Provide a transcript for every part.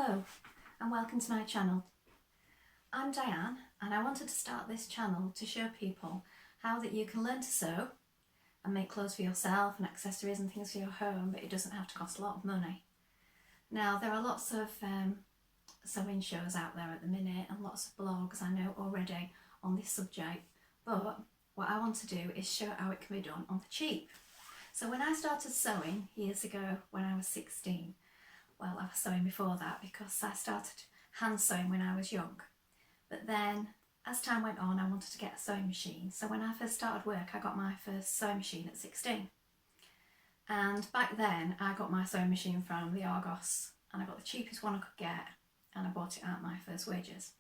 Hello and welcome to my channel. I'm Diane and I wanted to start this channel to show people how that you can learn to sew and make clothes for yourself and accessories and things for your home, but it doesn't have to cost a lot of money. Now there are lots of sewing shows out there at the minute and lots of blogs I know already on this subject, but what I want to do is show how it can be done on the cheap. So when I started sewing years ago when I was 16, well, I was sewing before that because I started hand sewing when I was young. But then as time went on, I wanted to get a sewing machine. So when I first started work, I got my first sewing machine at 16. And back then I got my sewing machine from the Argos and I got the cheapest one I could get and I bought it out my first wages.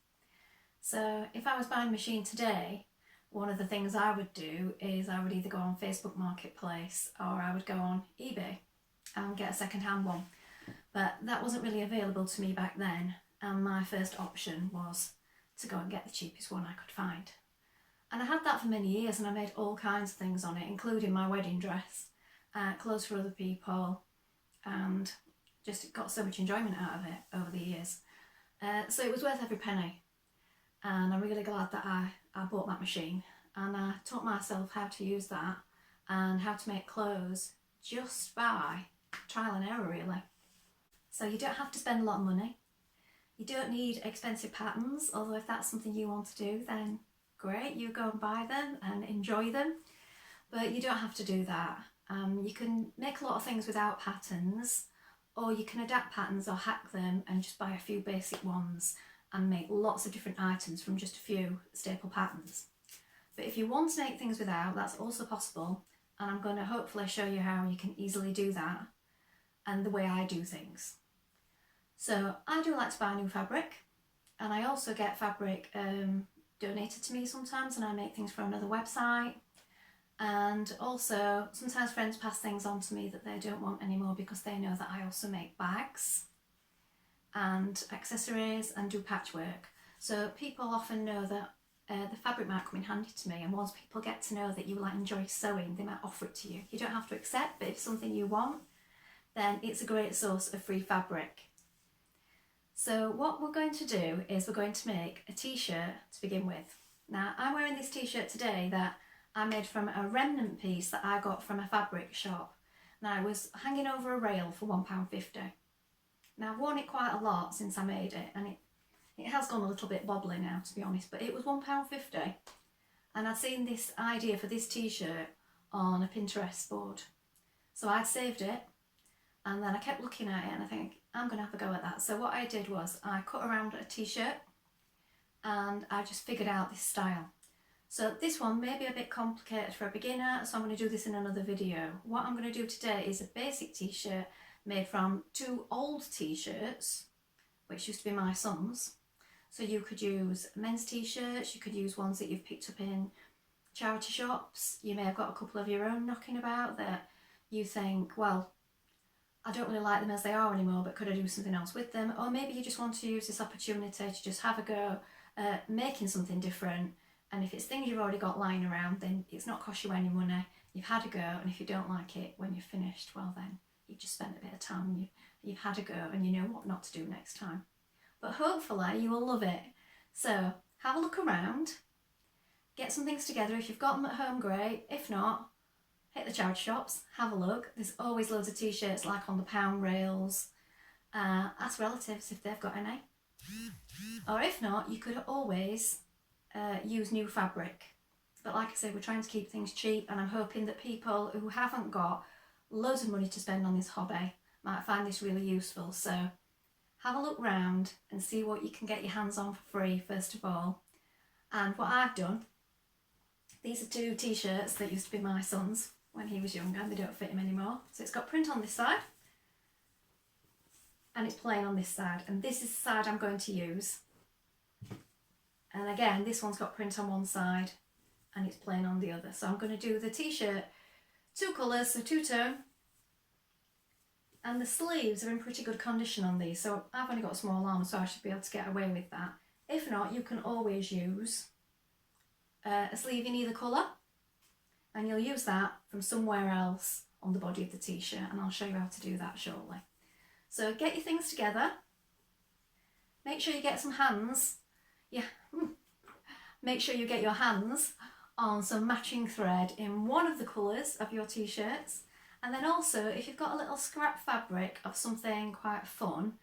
So if I was buying a machine today, one of the things I would do is I would either go on Facebook Marketplace or I would go on eBay and get a second-hand one. But that wasn't really available to me back then, and my first option was to go and get the cheapest one I could find. And I had that for many years and I made all kinds of things on it, including my wedding dress, clothes for other people, and just got so much enjoyment out of it over the years. So it was worth every penny, and I'm really glad that I bought that machine and I taught myself how to use that and how to make clothes just by trial and error really. So you don't have to spend a lot of money. You don't need expensive patterns, although if that's something you want to do, then great, you go and buy them and enjoy them. But you don't have to do that. You can make a lot of things without patterns, or you can adapt patterns or hack them and just buy a few basic ones and make lots of different items from just a few staple patterns. But if you want to make things without, that's also possible, and I'm going to hopefully show you how you can easily do that and the way I do things. So I do like to buy new fabric, and I also get fabric donated to me sometimes, and I make things for another website. And also sometimes friends pass things on to me that they don't want anymore because they know that I also make bags and accessories and do patchwork. So people often know that the fabric might come in handy to me, and once people get to know that you enjoy sewing, they might offer it to you. You don't have to accept, but if it's something you want, then it's a great source of free fabric. So what we're going to do is we're going to make a t-shirt to begin with. Now I'm wearing this t-shirt today that I made from a remnant piece that I got from a fabric shop. Now it was hanging over a rail for £1.50. Now I've worn it quite a lot since I made it, and it has gone a little bit wobbly now, to be honest, but it was £1.50, and I'd seen this idea for this t-shirt on a Pinterest board. So I'd saved it, and then I kept looking at it and I think, I'm going to have a go at that. So what I did was I cut around a t-shirt and I just figured out this style. So this one may be a bit complicated for a beginner, so I'm going to do this in another video. What I'm going to do today is a basic t-shirt made from two old t-shirts, which used to be my son's. So you could use men's t-shirts, you could use ones that you've picked up in charity shops. You may have got a couple of your own knocking about that you think, well, I don't really like them as they are anymore, but could I do something else with them? Or maybe you just want to use this opportunity to just have a go at making something different. And if it's things you've already got lying around, then it's not cost you any money. You've had a go, and if you don't like it when you're finished, well then you've just spent a bit of time. You've had a go and you know what not to do next time. But hopefully you will love it. So have a look around, get some things together. If you've got them at home, great. If not, hit the charity shops, have a look. There's always loads of t-shirts like on the pound rails. Ask relatives if they've got any. Or if not, you could always use new fabric. But like I said, we're trying to keep things cheap, and I'm hoping that people who haven't got loads of money to spend on this hobby might find this really useful. So have a look round and see what you can get your hands on for free first of all. And what I've done, these are two t-shirts that used to be my son's when he was younger, and they don't fit him anymore. So it's got print on this side and it's plain on this side, and this is the side I'm going to use. And again, this one's got print on one side and it's plain on the other. So I'm going to do the t-shirt two colours, so two-tone, and the sleeves are in pretty good condition on these, so I've only got a small arm, so I should be able to get away with that. If not, you can always use a sleeve in either colour, and you'll use that from somewhere else on the body of the t-shirt, and I'll show you how to do that shortly. So get your things together, make sure you get some hands. Yeah, make sure you get your hands on some matching thread in one of the colours of your t-shirts. And then also, if you've got a little scrap fabric of something quite fun,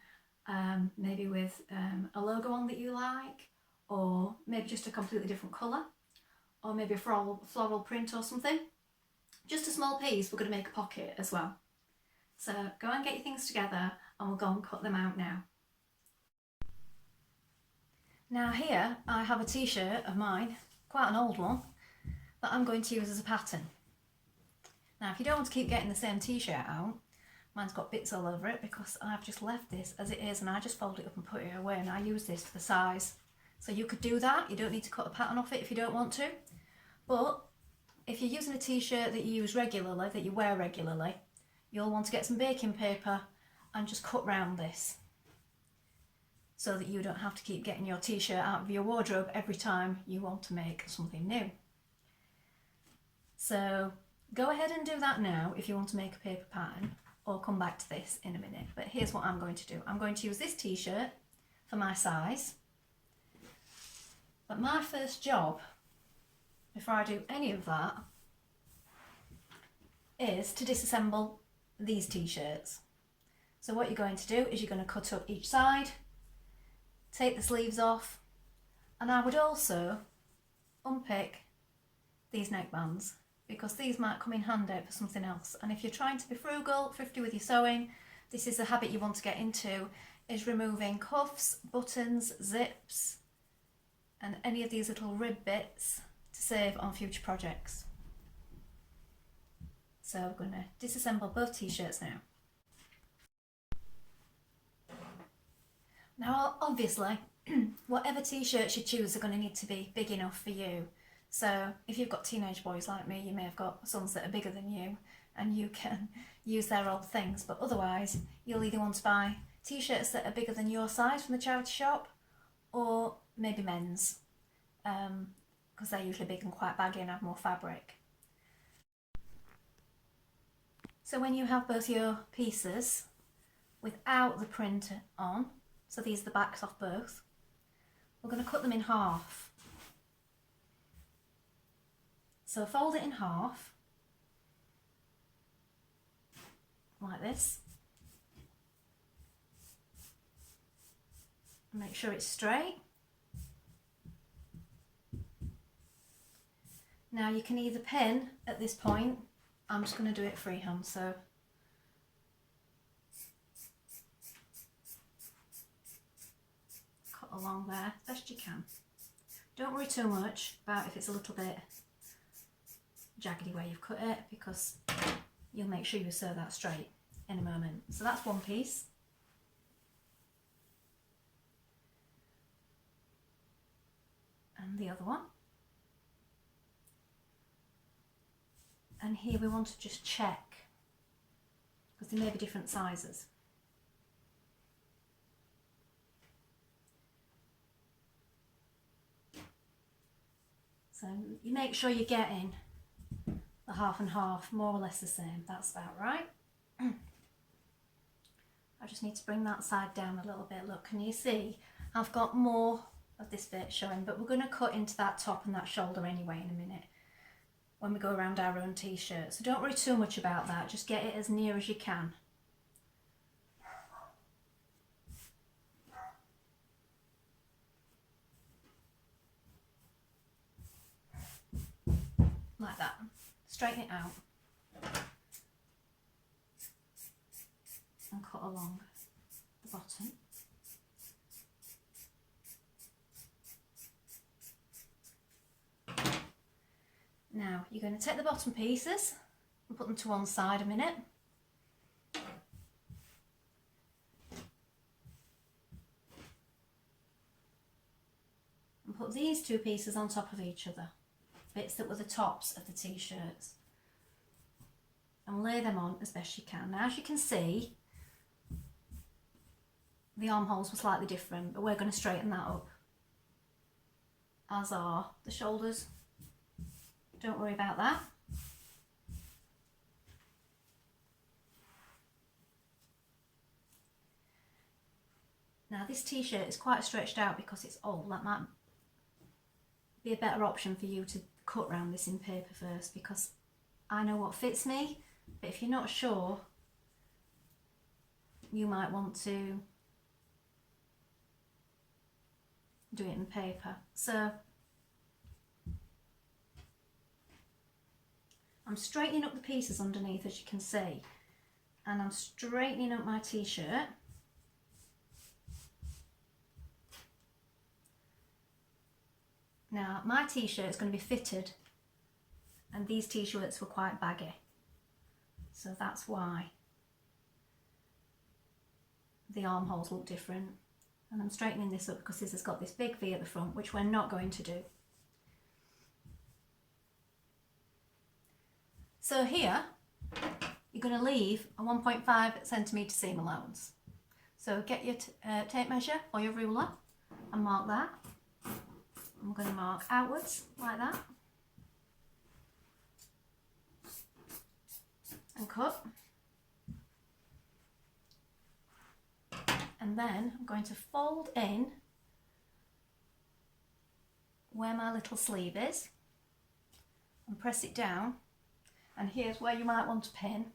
maybe with a logo on that you like, or maybe just a completely different colour, or maybe a floral print or something, just a small piece, we're going to make a pocket as well. So go and get your things together and we'll go and cut them out now. Now here I have a t-shirt of mine, quite an old one, that I'm going to use as a pattern. Now if you don't want to keep getting the same t-shirt out, mine's got bits all over it because I've just left this as it is and I just fold it up and put it away, and I use this for the size. So you could do that, you don't need to cut a pattern off it if you don't want to. But if you're using a t-shirt that you use regularly, that you wear regularly, you'll want to get some baking paper and just cut round this so that you don't have to keep getting your t-shirt out of your wardrobe every time you want to make something new. So go ahead and do that now if you want to make a paper pattern, or come back to this in a minute. But here's what I'm going to do. I'm going to use this t-shirt for my size. But my first job, before I do any of that, is to disassemble these t-shirts. So what you're going to do is you're going to cut up each side, take the sleeves off, and I would also unpick these neckbands because these might come in handy for something else. And if you're trying to be frugal, thrifty with your sewing, this is a habit you want to get into, is removing cuffs, buttons, zips, and any of these little rib bits to save on future projects. So we're going to disassemble both t-shirts now. Now obviously, whatever t-shirts you choose are going to need to be big enough for you. So if you've got teenage boys like me, you may have got sons that are bigger than you and you can use their old things, but otherwise you'll either want to buy t-shirts that are bigger than your size from the charity shop, or maybe men's, because they're usually big and quite baggy and have more fabric. So when you have both your pieces without the print on, so these are the backs off both, we're going to cut them in half. So fold it in half, like this. Make sure it's straight. Now you can either pin at this point. I'm just going to do it freehand, so cut along there best you can. Don't worry too much about if it's a little bit jaggedy where you've cut it, because you'll make sure you sew that straight in a moment. So that's one piece. And the other one. And here we want to just check, because they may be different sizes. So you make sure you're getting the half and half more or less the same. That's about right. I just need to bring that side down a little bit. Look, can you see? I've got more of this bit showing, but we're going to cut into that top and that shoulder anyway in a minute when we go around our own t-shirt. So don't worry too much about that. Just get it as near as you can. Like that. Straighten it out and cut along the bottom. Now you're going to take the bottom pieces and put them to one side a minute. And put these two pieces on top of each other, bits that were the tops of the t-shirts, and lay them on as best you can. Now as you can see, the armholes were slightly different, but we're going to straighten that up, as are the shoulders. Don't worry about that. Now this t-shirt is quite stretched out because it's old. That might be a better option for you to cut round this in paper first, because I know what fits me, but if you're not sure, you might want to do it in paper. So I'm straightening up the pieces underneath, as you can see, and I'm straightening up my t-shirt. Now my t-shirt is going to be fitted, and these t-shirts were quite baggy, so that's why the armholes look different. And I'm straightening this up because this has got this big V at the front, which we're not going to do. So here you're going to leave a 1.5cm seam allowance. So get your tape measure or your ruler and mark that. I'm going to mark outwards like that and cut. And then I'm going to fold in where my little sleeve is and press it down. And here's where you might want to pin.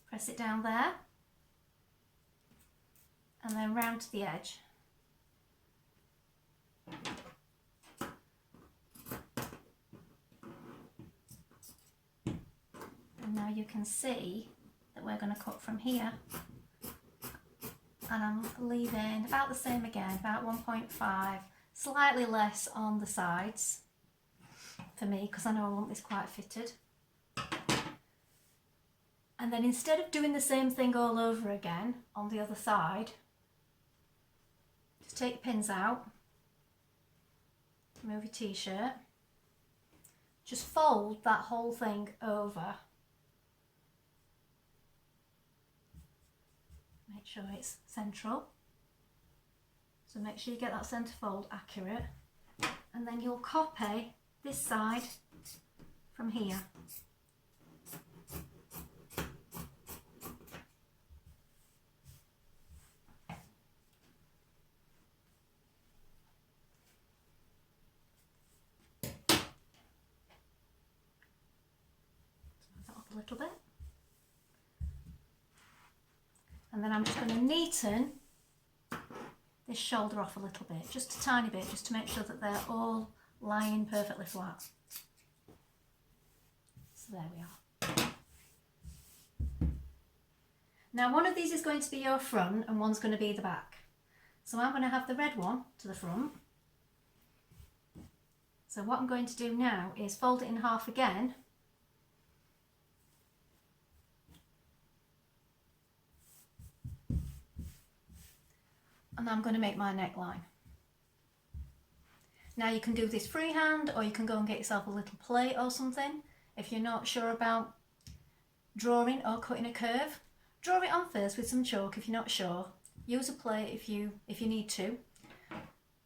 Press it down there and then round to the edge. And now you can see that we're going to cut from here, and I'm leaving about the same again, about 1.5, slightly less on the sides for me because I know I want this quite fitted. And then instead of doing the same thing all over again on the other side, just take your pins out, move your t-shirt, just fold that whole thing over. Make sure it's central. So make sure you get that centre fold accurate. And then you'll copy this side from here. A little bit, and then I'm just going to neaten this shoulder off a little bit, just a tiny bit, just to make sure that they're all lying perfectly flat. So there we are. Now one of these is going to be your front and one's going to be the back. So I'm going to have the red one to the front. So what I'm going to do now is fold it in half again. And I'm going to make my neckline. Now you can do this freehand, or you can go and get yourself a little plate or something. If you're not sure about drawing or cutting a curve, draw it on first with some chalk if you're not sure. Use a plate if you need to.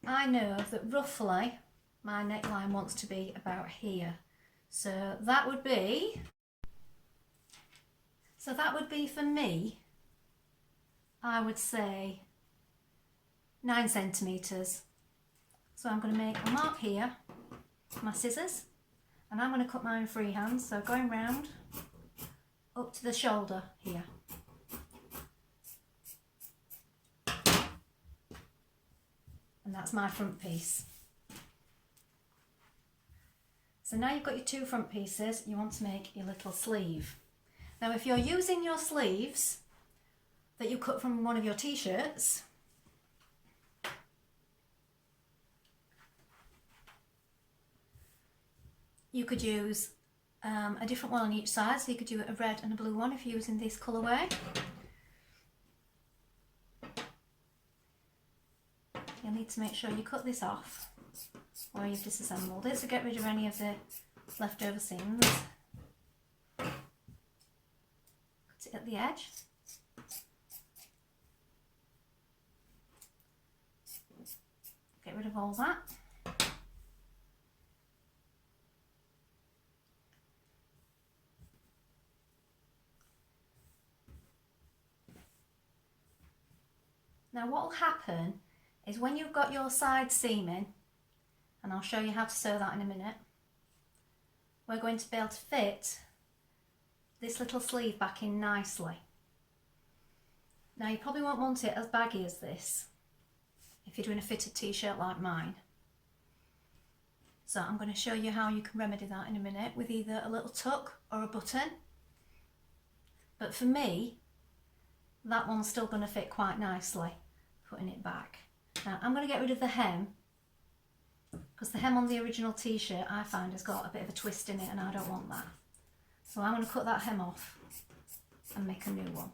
I know that roughly my neckline wants to be about here. So that would be for me, I would say 9 centimetres. So I'm going to make a mark here, my scissors, and I'm going to cut mine freehand, so going round up to the shoulder here. And that's my front piece. So now you've got your two front pieces, you want to make your little sleeve. Now if you're using your sleeves that you cut from one of your t-shirts, you could use a different one on each side, so you could do a red and a blue one if you're using this colourway. You'll need to make sure you cut this off where you've disassembled it, so get rid of any of the leftover seams. Cut it at the edge. Get rid of all that. Now what will happen is when you've got your side seaming, and I'll show you how to sew that in a minute, we're going to be able to fit this little sleeve back in nicely. Now you probably won't want it as baggy as this if you're doing a fitted t-shirt like mine. So I'm going to show you how you can remedy that in a minute with either a little tuck or a button. But for me, that one's still going to fit quite nicely, putting it back. Now I'm going to get rid of the hem, because the hem on the original t-shirt I find has got a bit of a twist in it and I don't want that. So I'm going to cut that hem off and make a new one.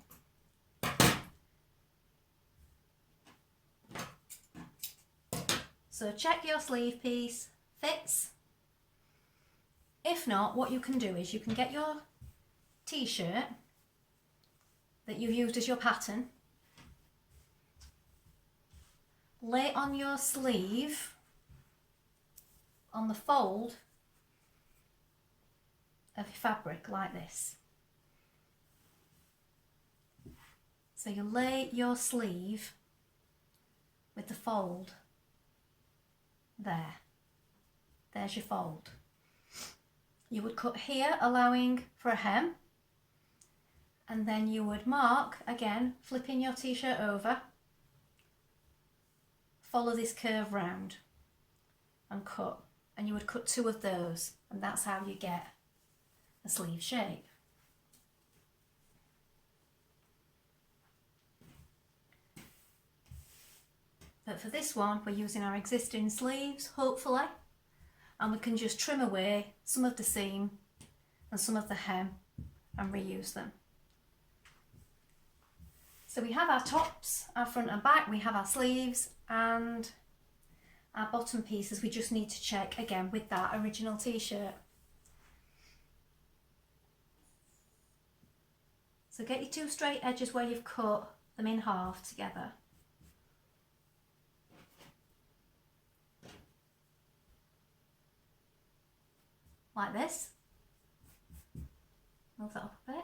So check your sleeve piece fits. If not, what you can do is you can get your t-shirt that you've used as your pattern, lay it on your sleeve on the fold of your fabric like this. So you lay your sleeve with the fold there. There's your fold. You would cut here, allowing for a hem, and then you would mark again, flipping your t-shirt over, follow this curve round and cut, and you would cut 2 of those, and that's how you get a sleeve shape. But for this one, we're using our existing sleeves, hopefully, and we can just trim away some of the seam and some of the hem and reuse them. So we have our tops, our front and back, we have our sleeves, and our bottom pieces we just need to check again with that original t-shirt. So get your 2 straight edges where you've cut them in half together. Like this. Move that up a bit.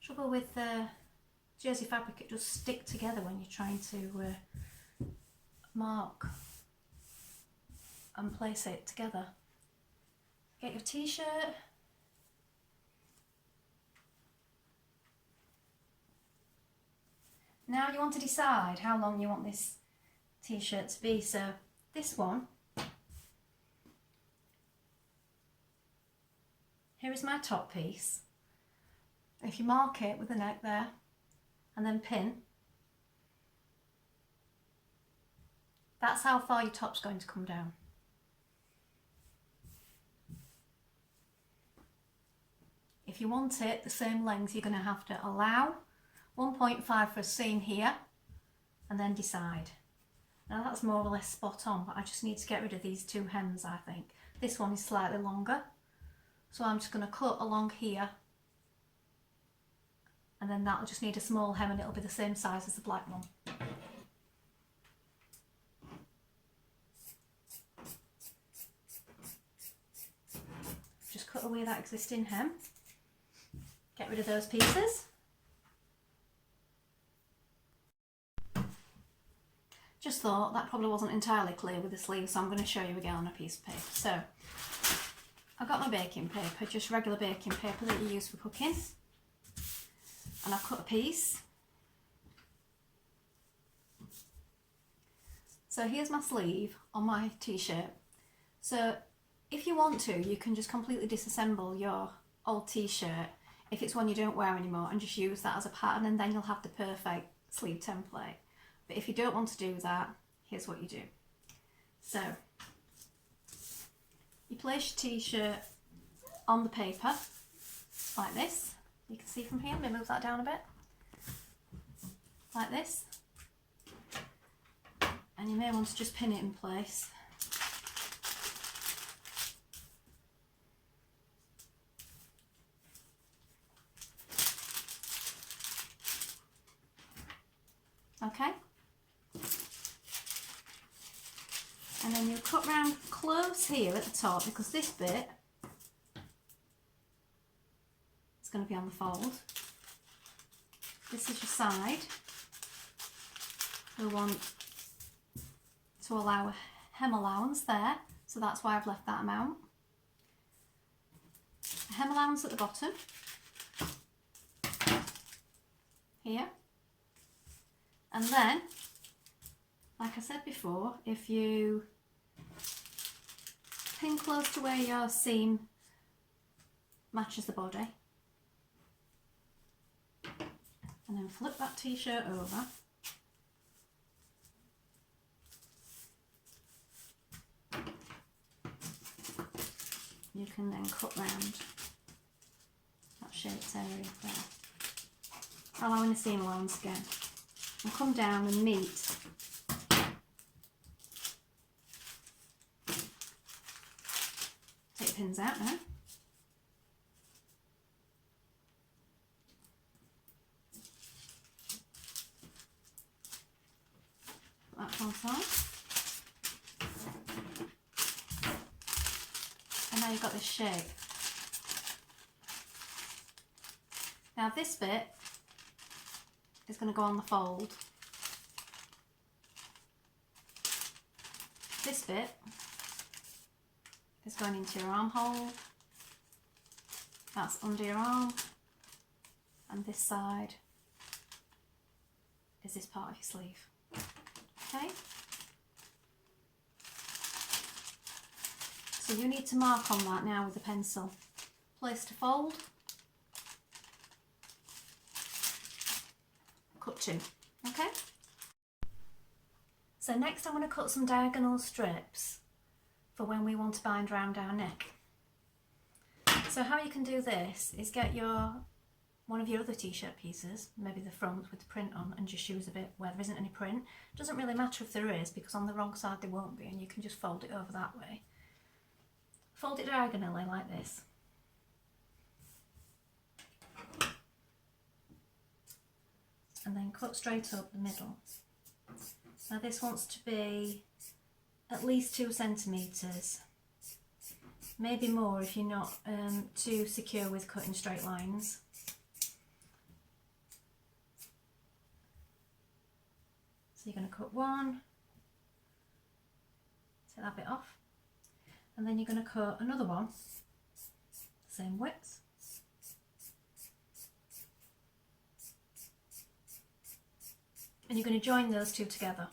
Trouble with jersey fabric, it does stick together when you're trying to mark and place it together. Get your t-shirt. Now you want to decide how long you want this t-shirt to be. So this one, here is my top piece. If you mark it with the neck there and then pin, that's how far your top's going to come down. If you want it the same length, you're going to have to allow 1.5 for a seam here and then decide. Now that's more or less spot on, but I just need to get rid of these 2 hems, I think. This one is slightly longer, so I'm just going to cut along here, and then that'll just need a small hem and it'll be the same size as the black one. Just cut away that existing hem, get rid of those pieces. Just thought that probably wasn't entirely clear with the sleeve, so I'm going to show you again on a piece of paper. So I've got my baking paper, just regular baking paper that you use for cooking, and I've cut a piece. So here's my sleeve on my t-shirt. So if you want to, you can just completely disassemble your old t-shirt if it's one you don't wear anymore and just use that as a pattern, and then you'll have the perfect sleeve template. But if you don't want to do that, here's what you do. So you place your t-shirt on the paper like this. You can see from here, let me move that down a bit. Like this. And you may want to just pin it in place. Okay. And then you cut round close here at the top, because this bit is going to be on the fold. This is your side. we want to allow a hem allowance there, so that's why I've left that amount. A hem allowance at the bottom, here, and then, like I said before, if you pin close to where your seam matches the body, and then flip that t-shirt over, you can then cut round that shaped area there, allowing the seam allowance again, and come down and meet take the pins out now. Put that one side. And now you've got this shape. Now this bit is going to go on the fold. This bit is going into your armhole. That's under your arm. And this side is this part of your sleeve. Okay? So you need to mark on that now with a pencil. Place to fold. Cut 2. Okay? So next I'm going to cut some diagonal strips for when we want to bind around our neck. So how you can do this is get one of your other t-shirt pieces, maybe the front with the print on, and just use a bit where there isn't any print. Doesn't really matter if there is, because on the wrong side there won't be, and you can just fold it over that way. Fold it diagonally like this. And then cut straight up the middle. Now this wants to be at least 2 centimetres, maybe more if you're not too secure with cutting straight lines. So you're going to cut 1, take that bit off, and then you're going to cut another one, same width. And you're going to join those two together.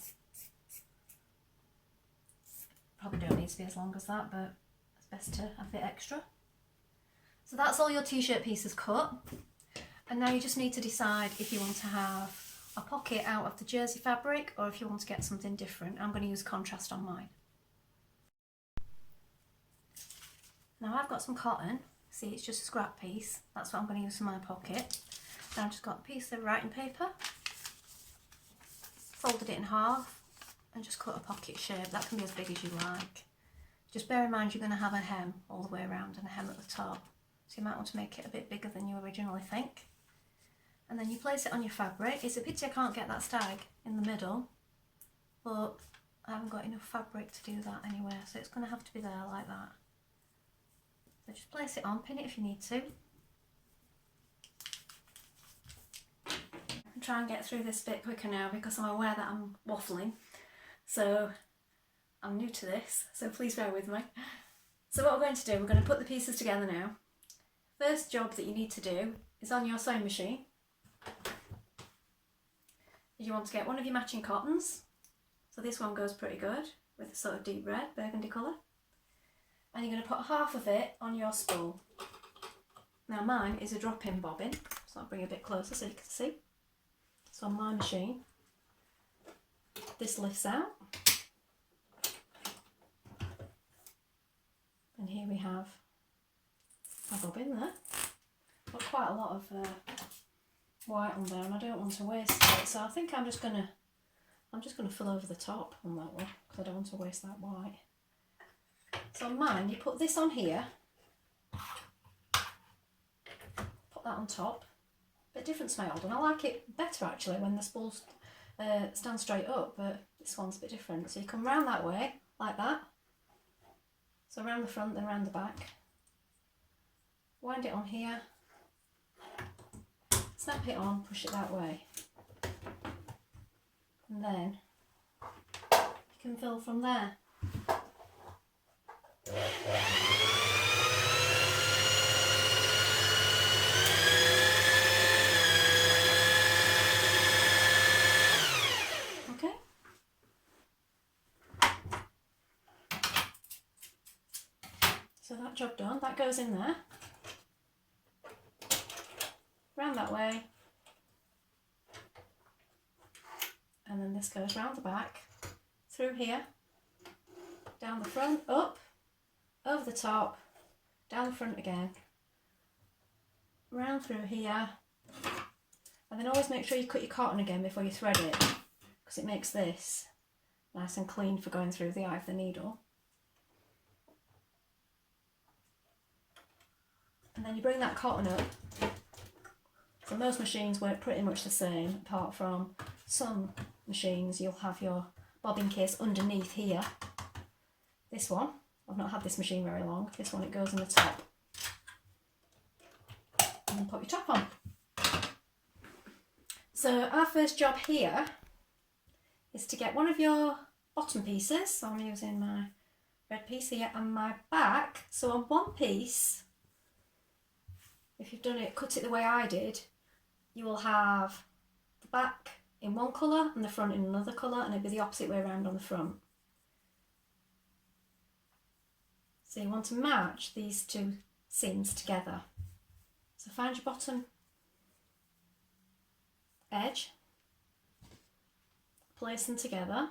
Probably don't need to be as long as that, but it's best to have a bit extra. So that's all your t-shirt pieces cut. And now you just need to decide if you want to have a pocket out of the jersey fabric or if you want to get something different. I'm going to use contrast on mine. Now I've got some cotton. See, it's just a scrap piece. That's what I'm going to use for my pocket. Then I've just got a piece of writing paper. Folded it in half and just cut a pocket shape. That can be as big as you like. Just bear in mind you're going to have a hem all the way around and a hem at the top. So you might want to make it a bit bigger than you originally think. And then you place it on your fabric. It's a pity I can't get that stag in the middle, but I haven't got enough fabric to do that anywhere, so it's going to have to be there like that. So just place it on, pin it if you need to. And try and get through this bit quicker now because I'm aware that I'm waffling. So I'm new to this, so please bear with me. So what we're going to do, we're going to put the pieces together now. First job that you need to do is on your sewing machine. You want to get one of your matching cottons. So this one goes pretty good with a sort of deep red, burgundy colour. And you're going to put half of it on your spool. Now mine is a drop-in bobbin, so I'll bring it a bit closer so you can see. So on my machine, this lifts out. And here we have my bobbin there. Got quite a lot of white on there and I don't want to waste it, so I think I'm just gonna fill over the top on that one because I don't want to waste that white. So on mine, you put this on here, put that on top. A bit different to my old one. I like it better actually when the spools stand straight up, but this one's a bit different. So you come round that way, like that. So around the front, then around the back. Wind it on here. Snap it on, push it that way. and then you can fill from there. Okay. So that job done, that goes in there, round that way, and then this goes round the back, through here, down the front, up, over the top, down the front again, round through here, and then always make sure you cut your cotton again before you thread it, because it makes this nice and clean for going through the eye of the needle. And then you bring that cotton up. So most machines work pretty much the same, apart from some machines you'll have your bobbin case underneath here. This one, I've not had this machine very long, this one it goes in the top. And then pop your top on. So our first job here is to get one of your bottom pieces, so I'm using my red piece here, and my back. So on one piece, if you've done it, cut it the way I did, you will have the back in one colour and the front in another colour, and it'll be the opposite way around on the front. So you want to match these two seams together. So find your bottom edge, place them together.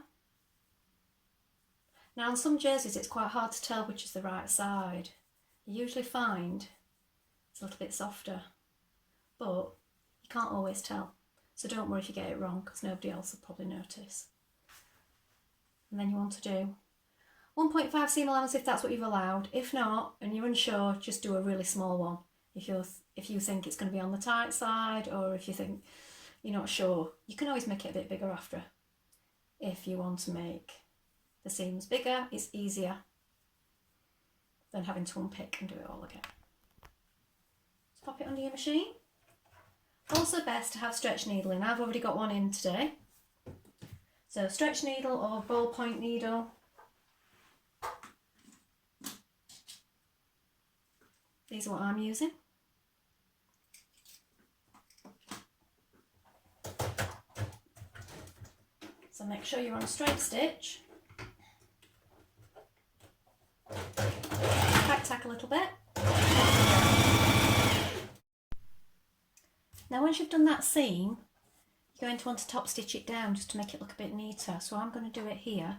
Now on some jerseys it's quite hard to tell which is the right side. You usually find it's a little bit softer, but you can't always tell. So don't worry if you get it wrong, because nobody else will probably notice. And then you want to do 1.5 seam allowance if that's what you've allowed. If not, and you're unsure, just do a really small one. If you think it's going to be on the tight side, or if you think you're not sure, you can always make it a bit bigger after. If you want to make the seams bigger, it's easier than having to unpick and do it all again. Pop it under your machine. Also best to have stretch needle in. I've already got one in today. So stretch needle or ballpoint needle. These are what I'm using. So make sure you're on a straight stitch. Back tack a little bit. Now once you've done that seam, you're going to want to top stitch it down just to make it look a bit neater. So I'm going to do it here.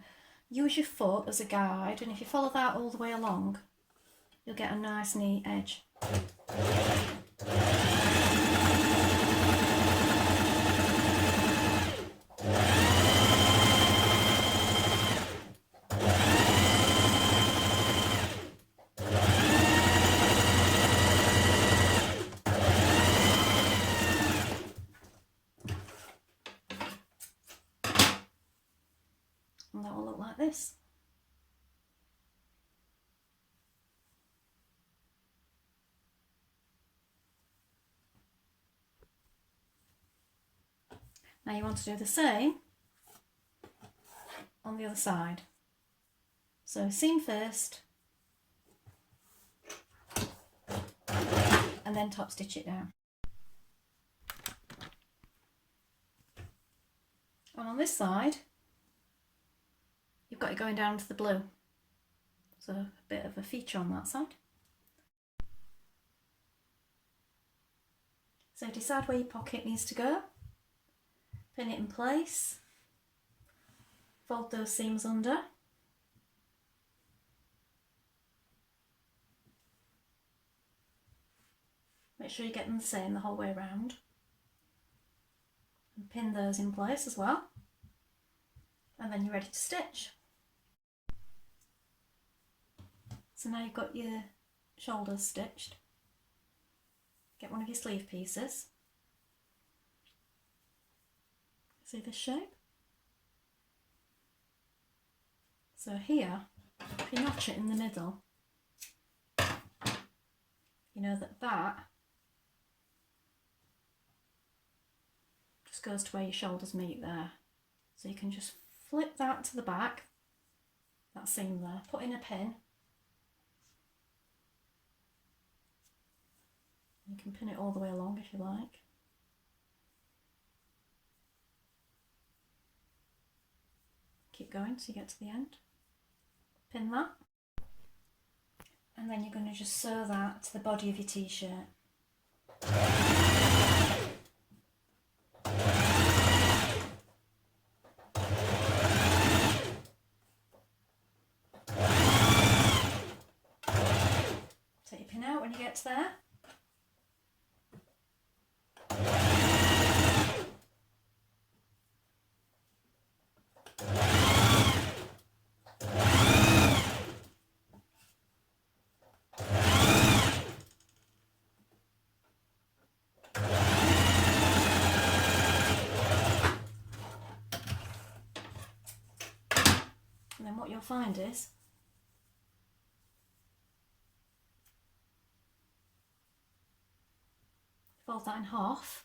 Use your foot as a guide, and if you follow that all the way along, you'll get a nice neat edge. And that will look like this. Now you want to do the same on the other side. So seam first, and then top stitch it down. And on this side, you've got it going down to the blue. So a bit of a feature on that side. So decide where your pocket needs to go. Pin it in place. Fold those seams under. Make sure you get them the same the whole way around. And pin those in place as well. And then you're ready to stitch. So now you've got your shoulders stitched. Get one of your sleeve pieces. See this shape? So here, if you notch it in the middle, you know that just goes to where your shoulders meet there. So you can just flip that to the back, that seam there, put in a pin. You can pin it all the way along if you like. Keep going till you get to the end. Pin that. And then you're going to just sew that to the body of your t-shirt. Take your pin out when you get to there. And then what you'll find is fold that in half.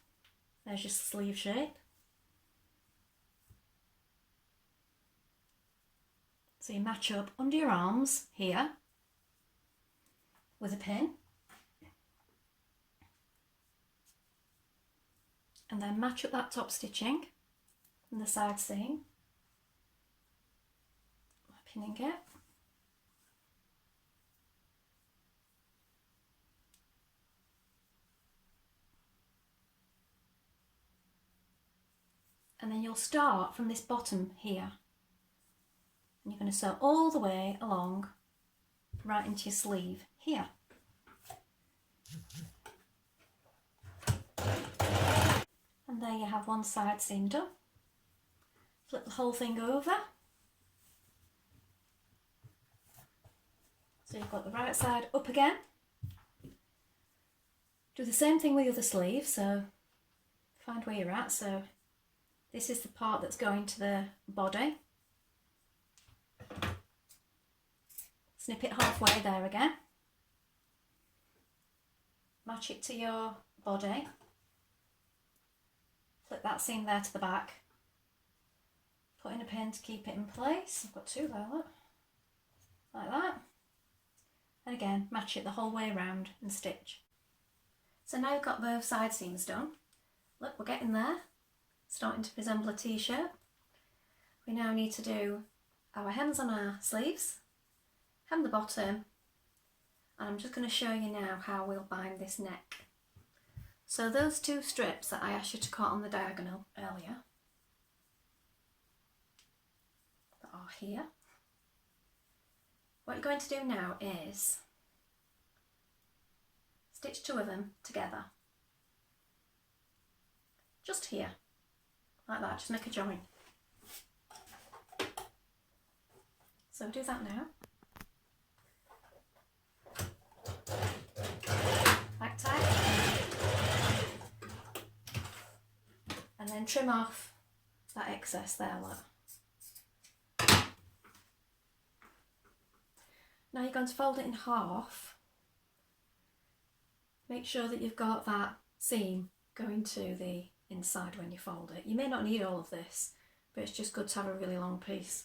There's your sleeve shape. So you match up under your arms here with a pin, and then match up that top stitching and the side seam by pinning it. And then you'll start from this bottom here. And you're going to sew all the way along right into your sleeve here. And there you have one side seam done. Flip the whole thing over. So you've got the right side up again. Do the same thing with the other sleeve, so find where you're at. So this is the part that's going to the body. Snip it halfway there again. Match it to your body. Flip that seam there to the back. Put in a pin to keep it in place. I've got two there, look. Like that. And again, match it the whole way around and stitch. So now you've got both side seams done. Look, we're getting there. Starting to resemble a t-shirt. We now need to do our hems on our sleeves, hem the bottom, and I'm just going to show you now how we'll bind this neck. So those two strips that I asked you to cut on the diagonal earlier, that are here, what you're going to do now is stitch two of them together, just here. Like that, just make a join. So do that now. Back tight. And then trim off that excess there, look. Now you're going to fold it in half. Make sure that you've got that seam going to the inside when you fold it. You may not need all of this, but it's just good to have a really long piece.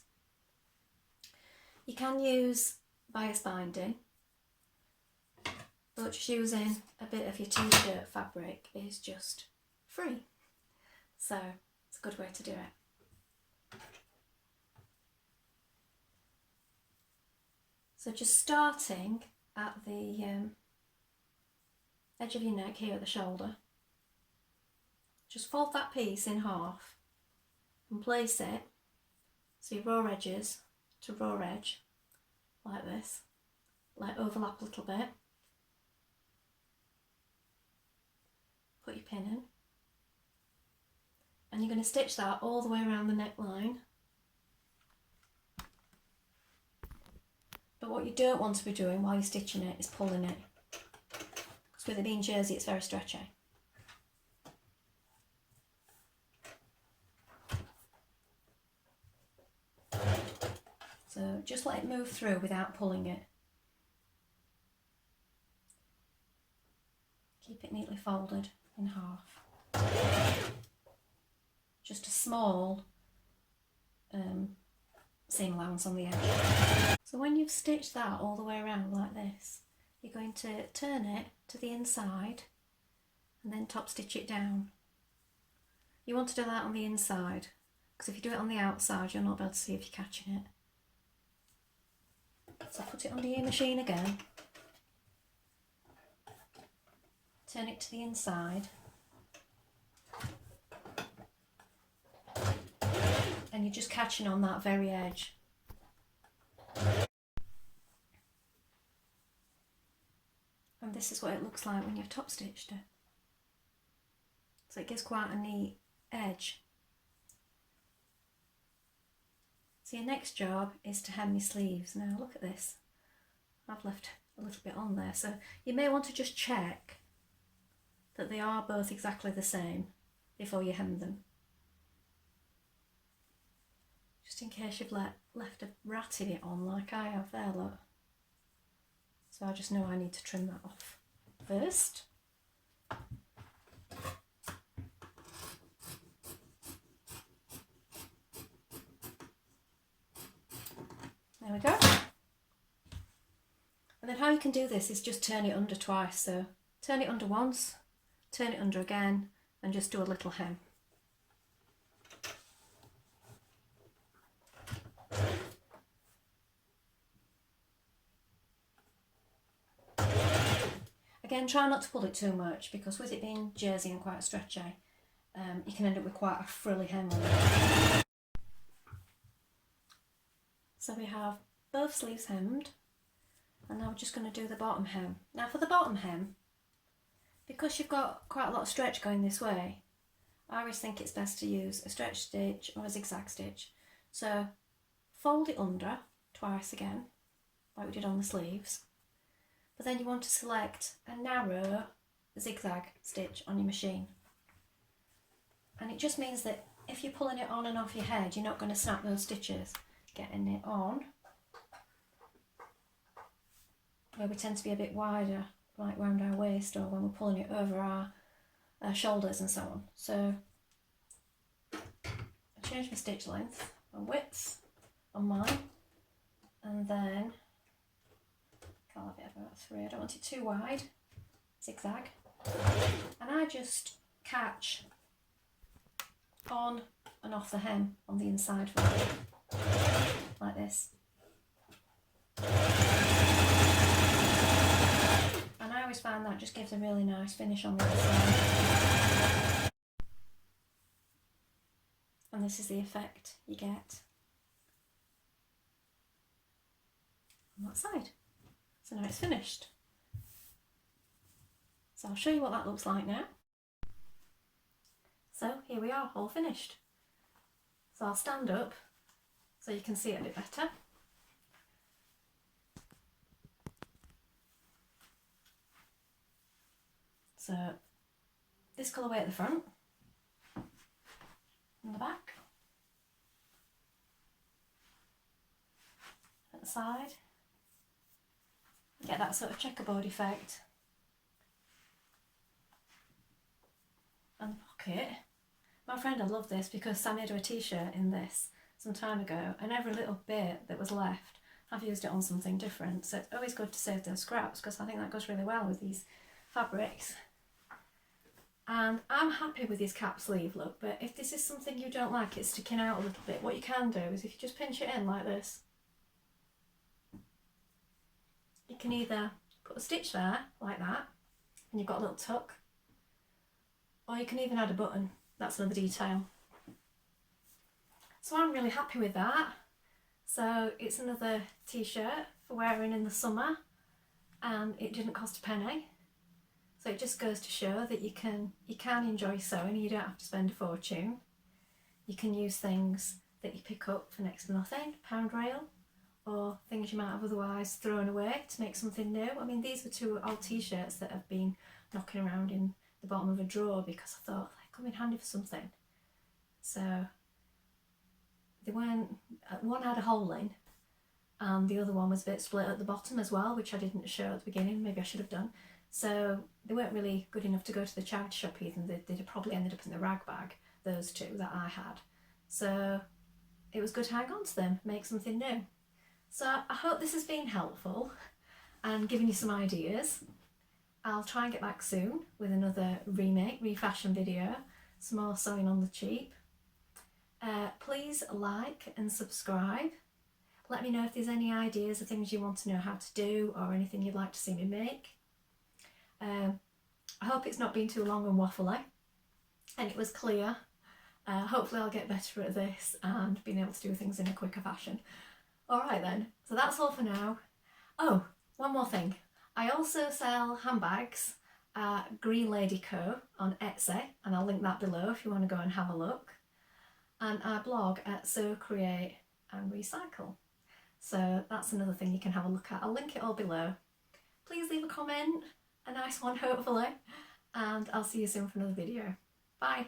You can use bias binding, but just using a bit of your t-shirt fabric is just free. So it's a good way to do it. So just starting at the edge of your neck here at the shoulder, just fold that piece in half and place it so your raw edges to raw edge, like this, like overlap a little bit. Put your pin in, and you're going to stitch that all the way around the neckline. But what you don't want to be doing while you're stitching it is pulling it, because with it being jersey it's very stretchy. So just let it move through without pulling it. Keep it neatly folded in half. Just a small seam allowance on the edge. So when you've stitched that all the way around like this, you're going to turn it to the inside and then top stitch it down. You want to do that on the inside, because if you do it on the outside you'll not be able to see if you're catching it. So put it under your machine again, turn it to the inside, and you're just catching on that very edge. And this is what it looks like when you've top stitched it. So it gives quite a neat edge. So your next job is to hem your sleeves. Now look at this, I've left a little bit on there, so you may want to just check that they are both exactly the same before you hem them. Just in case you've left a ratty bit on like I have there, look. So I just know I need to trim that off first. There we go. And then how you can do this is just turn it under twice. So turn it under once, turn it under again, and just do a little hem. Again, try not to pull it too much, because with it being jersey and quite stretchy, you can end up with quite a frilly hem on it. So we have both sleeves hemmed, and now we're just going to do the bottom hem. Now for the bottom hem, because you've got quite a lot of stretch going this way, I always think it's best to use a stretch stitch or a zigzag stitch. So fold it under twice again, like we did on the sleeves, but then you want to select a narrow zigzag stitch on your machine. And it just means that if you're pulling it on and off your head, you're not going to snap those stitches. Getting it on where we tend to be a bit wider, like round our waist, or when we're pulling it over our shoulders and so on. So I change my stitch length and width on mine, and then I'll have it about 3. I don't want it too wide, zigzag, and I just catch on and off the hem on the inside for me. Like this. And I always find that just gives a really nice finish on the other side. And this is the effect you get on that side. So now it's finished. So I'll show you what that looks like now. So here we are, all finished. So I'll stand up so you can see it a bit better. So this colourway at the front and the back, at the side, get that sort of checkerboard effect. And the pocket, my friend will love this because I made her a t-shirt in this some time ago, and every little bit that was left I've used it on something different, so it's always good to save those scraps because I think that goes really well with these fabrics. And I'm happy with this cap sleeve look, but if this is something you don't like, it's sticking out a little bit, what you can do is if you just pinch it in like this, you can either put a stitch there like that and you've got a little tuck, or you can even add a button. That's another detail. So I'm really happy with that. So it's another t-shirt for wearing in the summer, and it didn't cost a penny. So it just goes to show that you can enjoy sewing and you don't have to spend a fortune. You can use things that you pick up for next to nothing, pound rail, or things you might have otherwise thrown away to make something new. I mean, these were 2 old t-shirts that have been knocking around in the bottom of a drawer because I thought they come in handy for something. So they weren't, one had a hole in and the other one was a bit split at the bottom as well, which I didn't show at the beginning, maybe I should have done. So they weren't really good enough to go to the charity shop either. They'd have probably ended up in the rag bag, those 2 that I had. So it was good to hang on to them, make something new. So I hope this has been helpful and given you some ideas. I'll try and get back soon with another refashion video, some more sewing on the cheap. Please like and subscribe. Let me know if there's any ideas or things you want to know how to do or anything you'd like to see me make. I hope it's not been too long and waffly and it was clear. Hopefully I'll get better at this and being able to do things in a quicker fashion. Alright then, so that's all for now. Oh, one more thing. I also sell handbags at Green Lady Co on Etsy, and I'll link that below if you want to go and have a look. And I blog at Sew, Create and Recycle. So that's another thing you can have a look at. I'll link it all below. Please leave a comment, a nice one hopefully, and I'll see you soon for another video. Bye!